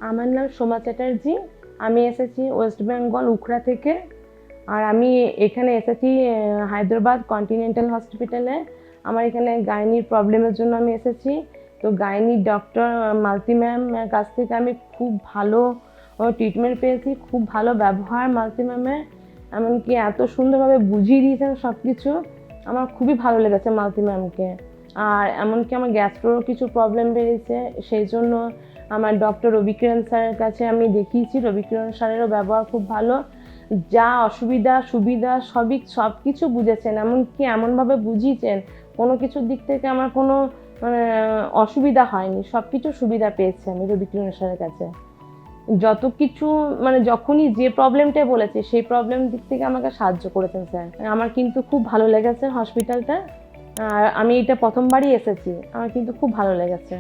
আমার নাম সোমা চ্যাটার্জি। আমি এসেছি ওয়েস্ট বেঙ্গল উখড়া থেকে। আর আমি এখানে এসেছি হায়দ্রাবাদ কন্টিনেন্টাল হসপিটালে। আমার এখানে গাইনির প্রবলেমের জন্য আমি এসেছি। তো গাইনির ডক্টর মালতি ম্যামের কাছ থেকে আমি খুব ভালো ট্রিটমেন্ট পেয়েছি, খুব ভালো ব্যবহার মালতি ম্যামের। এমনকি এত সুন্দরভাবে বুঝিয়ে দিয়েছেন সব কিছু, আমার খুবই ভালো লেগেছে মালতি ম্যামকে। আর এমনকি আমার গ্যাস্ট্রোর কিছু প্রবলেম বেরিয়েছে, সেই জন্য আমার ডক্টর রবিকিরণ স্যারের কাছে আমি দেখিয়েছি। রবিকিরণ স্যারেরও ব্যবহার খুব ভালো, যা অসুবিধা সুবিধা সব কিছু বুঝেছেন, এমনকি এমনভাবে বুঝিয়েছেন কোনো কিছুর দিক থেকে আমার কোনো মানে অসুবিধা হয়নি, সব কিছু সুবিধা পেয়েছি আমি রবিকিরণ স্যারের কাছে। যত কিছু মানে যখনই যে প্রবলেমটা বলেছে সেই প্রবলেম দিক থেকে আমাকে সাহায্য করেছেন স্যার। আমার কিন্তু খুব ভালো লেগেছে হসপিটালটা। আর আমি এটা প্রথমবারই এসেছি, আমার কিন্তু খুব ভালো লেগেছে।